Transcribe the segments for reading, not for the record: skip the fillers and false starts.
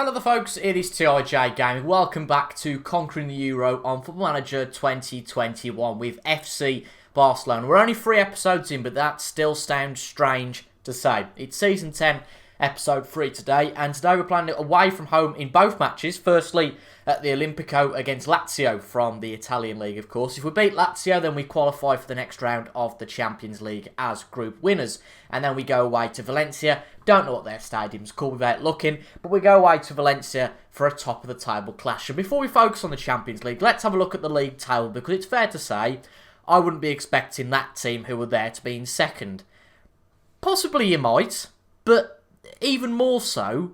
Hello there folks, it is TIJ Gaming. Welcome back to Conquering the Euro on Football Manager 2021 with FC Barcelona. We're only 3 episodes in, but that still sounds strange to say. It's Season 10, Episode 3 today, and today we're playing it away from home in both matches. Firstly, at the Olimpico against Lazio from the Italian League, of course. If we beat Lazio, then we qualify for the next round of the Champions League as group winners. And then we go away to Valencia. Don't know what their stadium's called without looking, but we go away to Valencia for a top-of-the-table clash. And before we focus on the Champions League, let's have a look at the league table, because it's fair to say I wouldn't be expecting that team who were there to be in second. Possibly you might, but even more so,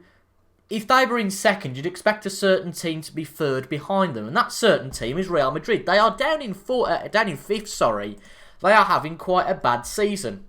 if they were in second, you'd expect a certain team to be third behind them, and that certain team is Real Madrid. They are down in fifth. They are having quite a bad season.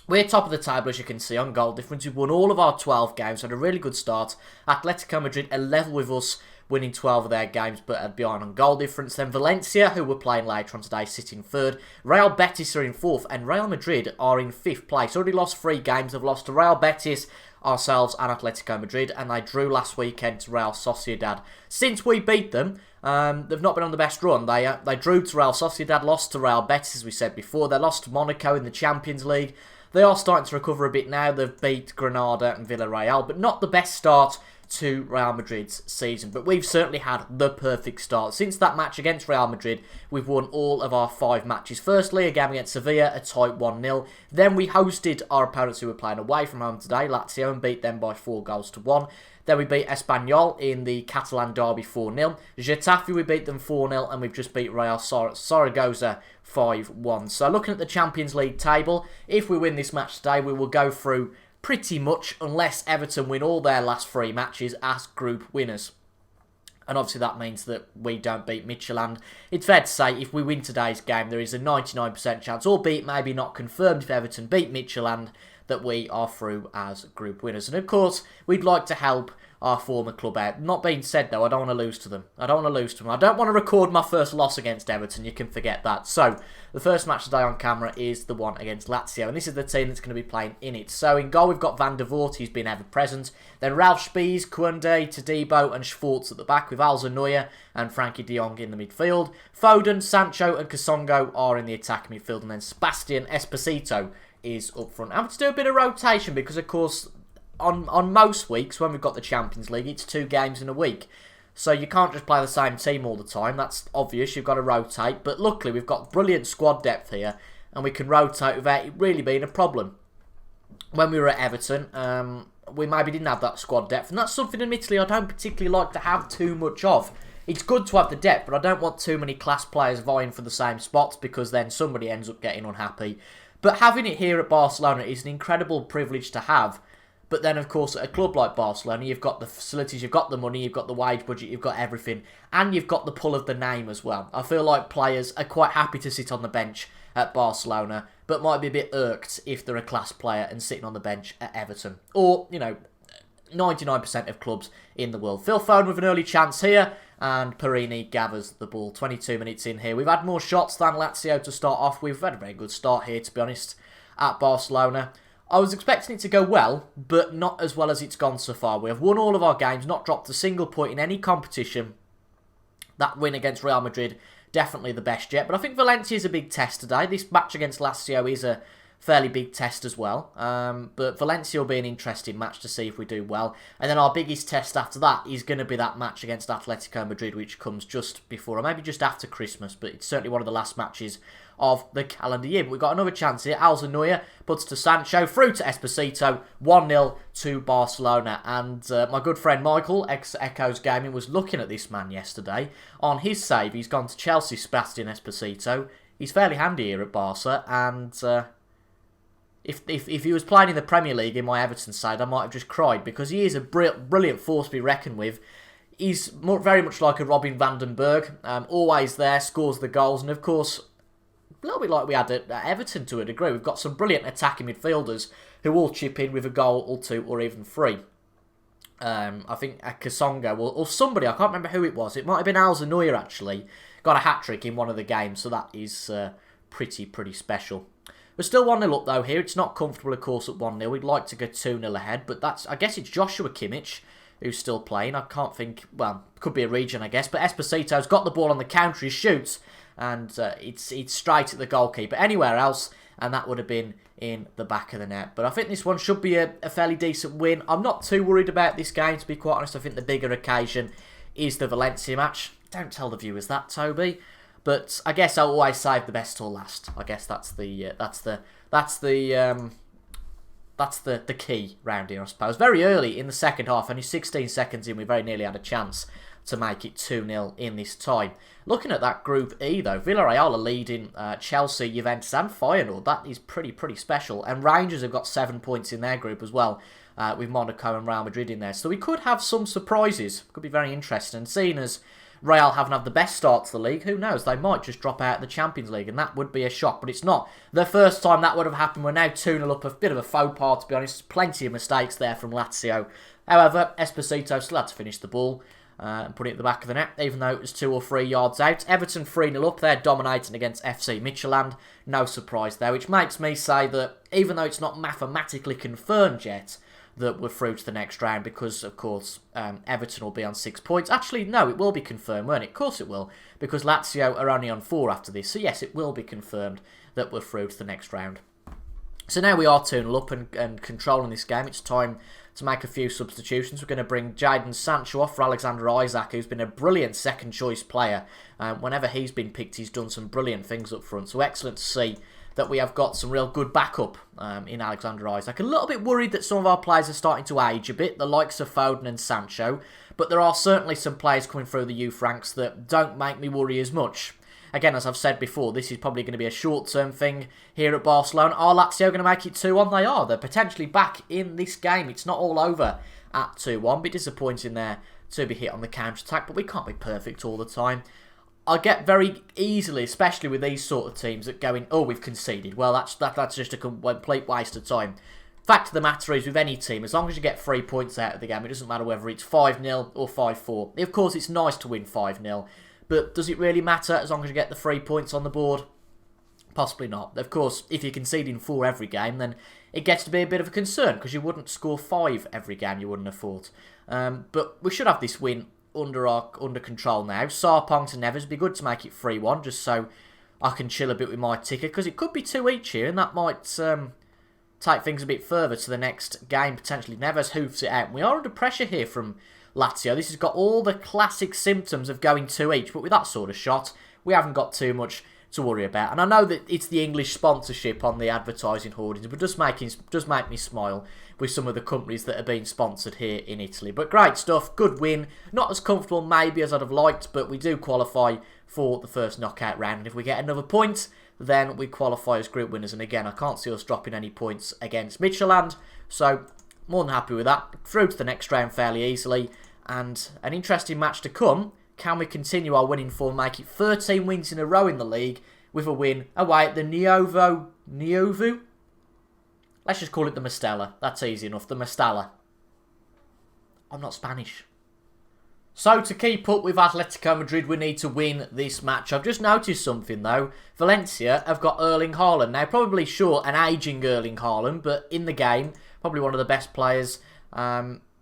We're top of the table, as you can see, on goal difference. We've won all of our 12 games, had a really good start. Atletico Madrid are level with us, winning 12 of their games, but are behind on goal difference. Then Valencia, who we're playing later on today, sit in third. Real Betis are in fourth, and Real Madrid are in fifth place. Already lost 3 games. They've lost to Real Betis, ourselves, and Atletico Madrid, and they drew last weekend to Real Sociedad. Since we beat them, they've not been on the best run. They drew to Real Sociedad, lost to Real Betis, as we said before. They lost to Monaco in the Champions League. They are starting to recover a bit now. They've beat Granada and Villarreal, but not the best start to Real Madrid's season. But we've certainly had the perfect start. Since that match against Real Madrid, we've won all of our 5 matches. Firstly, a game against Sevilla, a tight 1-0. Then we hosted our opponents who were playing away from home today, Lazio, and beat them by 4-1. Then we beat Espanyol in the Catalan derby 4-0. Getafe, we beat them 4-0, and we've just beat Real Zaragoza 5-1. So looking at the Champions League table, if we win this match today, we will go through pretty much, unless Everton win all their last 3 matches, as group winners. And obviously that means that we don't beat Midtjylland. It's fair to say, if we win today's game, there is a 99% chance, albeit maybe not confirmed if Everton beat Midtjylland, that we are through as group winners. And of course, we'd like to help our former club out. Not being said though, I don't want to lose to them. I don't want to record my first loss against Everton, you can forget that. So, the first match today on camera is the one against Lazio, and this is the team that's going to be playing in it. So, in goal we've got Van der Voort, who's been ever present. Then Ralf Spies, Koundé, Todibo and Schwartz at the back, with Alza Neuer and Frankie de Jong in the midfield. Foden, Sancho and Kasongo are in the attacking midfield, and then Sebastian Esposito is up front. I'm going to do a bit of rotation because, of course, on most weeks when we've got the Champions League, it's 2 games in a week. So you can't just play the same team all the time. That's obvious. You've got to rotate. But luckily, we've got brilliant squad depth here, and we can rotate without it really being a problem. When we were at Everton, we maybe didn't have that squad depth, and that's something, admittedly, I don't particularly like to have too much of. It's good to have the depth, but I don't want too many class players vying for the same spots, because then somebody ends up getting unhappy. But having it here at Barcelona is an incredible privilege to have. But then, of course, at a club like Barcelona, you've got the facilities, you've got the money, you've got the wage budget, you've got everything. And you've got the pull of the name as well. I feel like players are quite happy to sit on the bench at Barcelona, but might be a bit irked if they're a class player and sitting on the bench at Everton. Or, 99% of clubs in the world. Phil Foden with an early chance here, and Perini gathers the ball. 22 minutes in here. We've had more shots than Lazio to start off with. We've had a very good start here, to be honest, at Barcelona. I was expecting it to go well, but not as well as it's gone so far. We have won all of our games, not dropped a single point in any competition. That win against Real Madrid, definitely the best yet. But I think Valencia is a big test today. This match against Lazio is a fairly big test as well. But Valencia will be an interesting match to see if we do well. And then our biggest test after that is going to be that match against Atletico Madrid, which comes just before, or maybe just after Christmas. But it's certainly one of the last matches of the calendar year. But we've got another chance here. Alza Neuer puts to Sancho, through to Esposito, 1-0 to Barcelona. And my good friend Michael, ex-Echoes Gaming, was looking at this man yesterday. On his save, he's gone to Chelsea, Sebastian Esposito. He's fairly handy here at Barca, and if he was playing in the Premier League in my Everton side, I might have just cried, because he is a brilliant force to be reckoned with. He's very much like a Robin van den Berg, always there, scores the goals, and of course, a little bit like we had at Everton to a degree. We've got some brilliant attacking midfielders who all chip in with a goal or 2 or even 3. I think Kasongo or somebody, I can't remember who it was. It might have been Alza Neuer actually, got a hat-trick in one of the games, so that is pretty special. We're still 1-0 up though here. It's not comfortable, of course, at 1-0. We'd like to go 2-0 ahead, but I guess it's Joshua Kimmich who's still playing. I can't think, well, could be a region, I guess, but Esposito's got the ball on the counter, he shoots, and it's straight at the goalkeeper. Anywhere else, and that would have been in the back of the net. But I think this one should be a fairly decent win. I'm not too worried about this game, to be quite honest. I think the bigger occasion is the Valencia match. Don't tell the viewers that, Toby. But I guess I'll always save the best till last. I guess that's the key round here, I suppose. Very early in the second half, only 16 seconds in, we very nearly had a chance to make it 2-0 in this time. Looking at that Group E, though, Villarreal are leading Chelsea, Juventus and Feyenoord. That is pretty special. And Rangers have got 7 points in their group as well, with Monaco and Real Madrid in there. So we could have some surprises. Could be very interesting. And seeing as Real haven't had the best start to the league, who knows? They might just drop out of the Champions League, and that would be a shock. But it's not the first time that would have happened. We're now 2-0 up, a bit of a faux pas, to be honest. Plenty of mistakes there from Lazio. However, Esposito still had to finish the ball and put it at the back of the net, even though it was 2 or 3 yards out. Everton 3-0 up, they're dominating against FC Midtjylland. No surprise there, which makes me say that even though it's not mathematically confirmed yet that we're through to the next round, because, of course, Everton will be on 6 points. Actually, no, it will be confirmed, won't it? Of course it will, because Lazio are only on 4 after this. So, yes, it will be confirmed that we're through to the next round. So now we are 2-0 up and controlling this game. It's time to make a few substitutions. We're going to bring Jadon Sancho off for Alexander Isak, who's been a brilliant second-choice player. Whenever he's been picked, he's done some brilliant things up front. So excellent to see that we have got some real good backup in Alexander Isak. A little bit worried that some of our players are starting to age a bit, the likes of Foden and Sancho, but there are certainly some players coming through the youth ranks that don't make me worry as much. Again, as I've said before, this is probably going to be a short-term thing here at Barcelona. Are Lazio going to make it 2-1? They are. They're potentially back in this game. It's not all over at 2-1. Bit disappointing there to be hit on the counter-attack, but we can't be perfect all the time. I get very easily, especially with these sort of teams, that going, oh, we've conceded. Well, that's just a complete waste of time. Fact of the matter is, with any team, as long as you get 3 points out of the game, it doesn't matter whether it's 5-0 or 5-4. Of course, it's nice to win 5-0, but does it really matter as long as you get the 3 points on the board? Possibly not. Of course, if you're conceding 4 every game, then it gets to be a bit of a concern, because you wouldn't score 5 every game, you wouldn't have thought. But we should have this win under control now. Sarpong to Neves, be good to make it 3-1, just so I can chill a bit with my ticket, because it could be 2 each here, and that might take things a bit further to the next game, potentially. Neves hoofs it out. We are under pressure here from Lazio. This has got all the classic symptoms of going 2 each, but with that sort of shot, we haven't got too much to worry about. And I know that it's the English sponsorship on the advertising hoardings, but does make me smile with some of the companies that are being sponsored here in Italy. But great stuff, good win. Not as comfortable maybe as I'd have liked, but we do qualify for the first knockout round. And if we get another point, then we qualify as group winners. And again, I can't see us dropping any points against Midtjylland, so more than happy with that. Through to the next round fairly easily, and an interesting match to come. Can we continue our winning form, make it 13 wins in a row in the league, with a win away at the Niovu? Let's just call it the Mestalla. That's easy enough. The Mestalla. I'm not Spanish. So to keep up with Atletico Madrid, we need to win this match. I've just noticed something though. Valencia have got Erling Haaland. Now, probably short an ageing Erling Haaland, but in the game, probably one of the best players,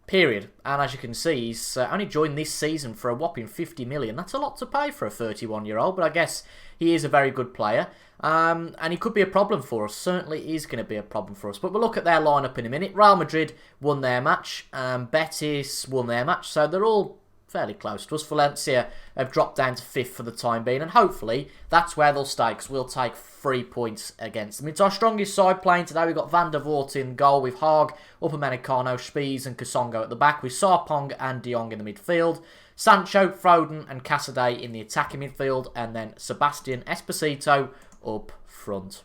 period. And as you can see, he's only joined this season for a whopping 50 million. That's a lot to pay for a 31-year-old, but I guess he is a very good player. And he could be a problem for us. Certainly is going to be a problem for us. But we'll look at their lineup in a minute. Real Madrid won their match. Betis won their match. So they're all fairly close to us. Valencia have dropped down to 5th for the time being. And hopefully that's where they'll stay, because we'll take 3 points against them. It's our strongest side playing today. We've got Van der Voort in goal with Haag, Upamecano, Spies and Kasongo at the back, with Sarpong and De Jong in the midfield. Sancho, Foden and Casadei in the attacking midfield, and then Sebastian Esposito up front.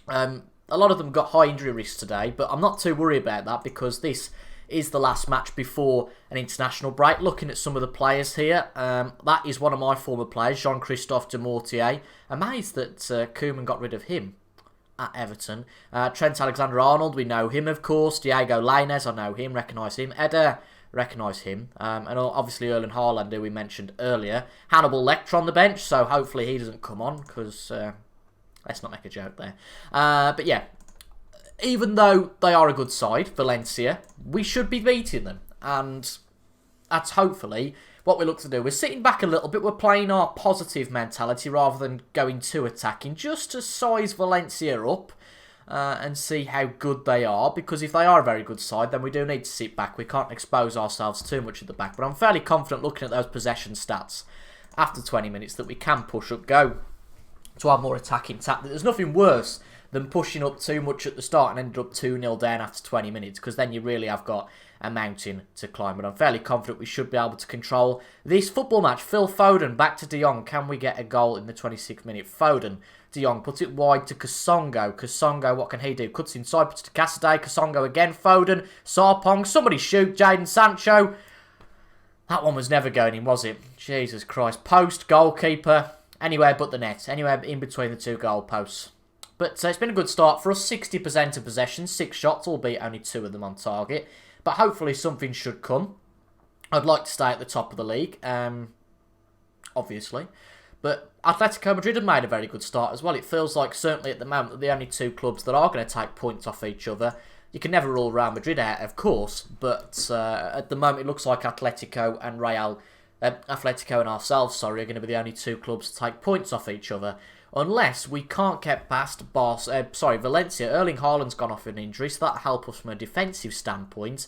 A lot of them got high injury risks today, but I'm not too worried about that, because this is the last match before an international break. Looking at some of the players here, that is one of my former players, Jean-Christophe Demortier. Amazed that Koeman got rid of him at Everton. Trent Alexander-Arnold, we know him of course. Diego Lainez, I know him, recognise him. Eder, recognise him. And obviously Erling Haaland, who we mentioned earlier. Hannibal Lecter on the bench, so hopefully he doesn't come on, because let's not make a joke there. But yeah, even though they are a good side, Valencia, we should be beating them. And that's hopefully what we look to do. We're sitting back a little bit. We're playing our positive mentality rather than going too attacking, just to size Valencia up and see how good they are. Because if they are a very good side, then we do need to sit back. We can't expose ourselves too much at the back. But I'm fairly confident looking at those possession stats after 20 minutes that we can push up, go to have more attacking tactics. There's nothing worse than pushing up too much at the start and ended up 2-0 down after 20 minutes, because then you really have got a mountain to climb. But I'm fairly confident we should be able to control this football match. Phil Foden back to De Jong. Can we get a goal in the 26th minute? Foden, De Jong puts it wide to Kasongo. Kasongo, what can he do? Cuts inside, puts it to Cassidy. Kasongo again. Foden, Sarpong. Somebody shoot Jadon Sancho. That one was never going in, was it? Jesus Christ. Post, goalkeeper. Anywhere but the net. Anywhere in between the two goal posts. But it's been a good start for us. 60% of possession, 6 shots, albeit only 2 of them on target. But hopefully something should come. I'd like to stay at the top of the league, obviously. But Atletico Madrid have made a very good start as well. It feels like, certainly at the moment, that the only 2 clubs that are going to take points off each other. You can never rule Real Madrid out, of course. But at the moment, it looks like Atletico and ourselves, are going to be the only 2 clubs to take points off each other. Unless we can't get past Valencia. Erling Haaland's gone off an injury, so that'll help us from a defensive standpoint.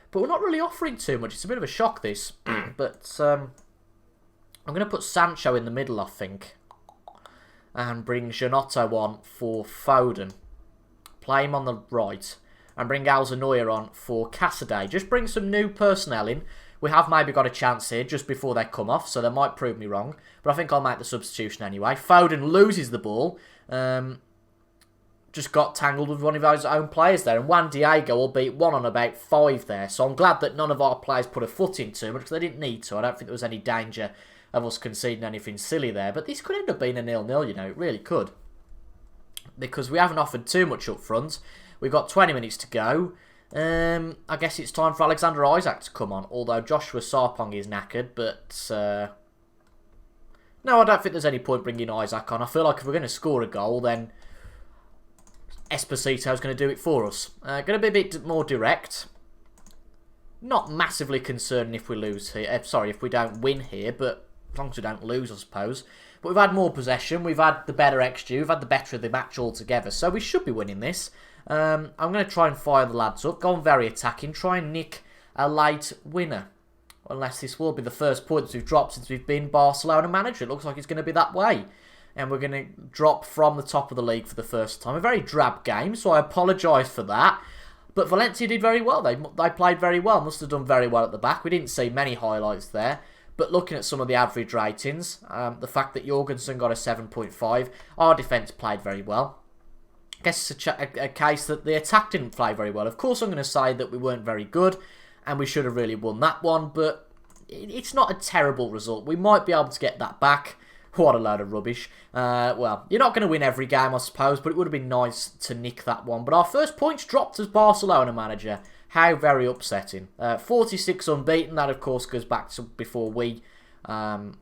But we're not really offering too much. It's a bit of a shock, this. But I'm going to put Sancho in the middle, I think. And bring Janotto on for Foden. Play him on the right. And bring Alzanoya on for Cassidy. Just bring some new personnel in. We have maybe got a chance here just before they come off, so they might prove me wrong. But I think I'll make the substitution anyway. Foden loses the ball. Just got tangled with one of his own players there. And Juan Diego will beat 1 on about 5 there. So I'm glad that none of our players put a foot in too much, because they didn't need to. I don't think there was any danger of us conceding anything silly there. But this could end up being a 0-0, you know. It really could. Because we haven't offered too much up front. We've got 20 minutes to go. I guess it's time for Alexander Isak to come on, although Joshua Sarpong is knackered, but no, I don't think there's any point bringing Isak on. I feel like if we're going to score a goal, then Esposito's going to do it for us. Going to be a bit more direct. Not massively concerned if we lose here. If we don't win here, but as long as we don't lose, I suppose. But we've had more possession, we've had the better XG, we've had the better of the match altogether, so we should be winning this. I'm going to try and fire the lads up, go on very attacking, try and nick a late winner. Unless this will be the first points we've dropped since we've been Barcelona manager. It looks like it's going to be that way. And we're going to drop from the top of the league for the first time. A very drab game, so I apologise for that. But Valencia did very well. They played very well, must have done very well at the back. We didn't see many highlights there. But looking at some of the average ratings, the fact that Jorgensen got a 7.5, our defence played very well. I guess it's a case that the attack didn't play very well. Of course, I'm going to say that we weren't very good, and we should have really won that one, but it's not a terrible result. We might be able to get that back. What a load of rubbish. Well, you're not going to win every game, I suppose, but it would have been nice to nick that one. But our first points dropped as Barcelona manager. How very upsetting. 46 unbeaten, that of course goes back to before we were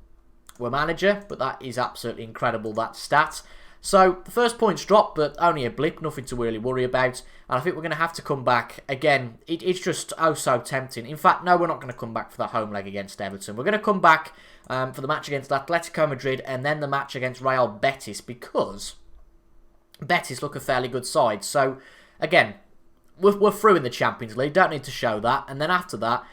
manager, but that is absolutely incredible, that stat. So, the first point's dropped, but only a blip, nothing to really worry about. And I think we're going to have to come back. Again, it's just oh so tempting. In fact, no, we're not going to come back for the home leg against Everton. We're going to come back for the match against Atletico Madrid and then the match against Real Betis, because Betis look a fairly good side. So, again, we're through in the Champions League, don't need to show that. And then after that,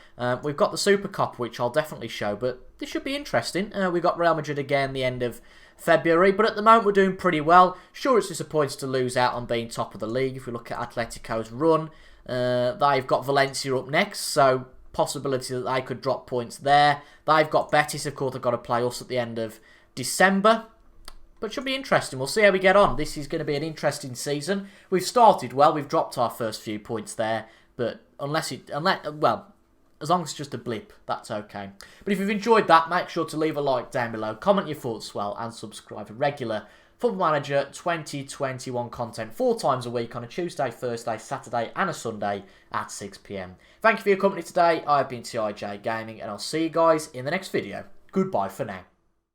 we've got the Super Cup, which I'll definitely show, but this should be interesting. We've got Real Madrid again the end of February, but at the moment we're doing pretty well. Sure, it's disappointing to lose out on being top of the league. If we look at Atletico's run, they've got Valencia up next, so possibility that they could drop points there. They've got Betis, of course, they've got to play us at the end of December. But it should be interesting. We'll see how we get on. This is going to be an interesting season. We've started well. We've dropped our first few points there. But as long as it's just a blip, that's okay. But if you've enjoyed that, make sure to leave a like down below, comment your thoughts as well, and subscribe for regular Football Manager 2021 content 4 times a week on a Tuesday, Thursday, Saturday and a Sunday at 6 PM. Thank you for your company today. I've been TIJ Gaming, and I'll see you guys in the next video. Goodbye for now.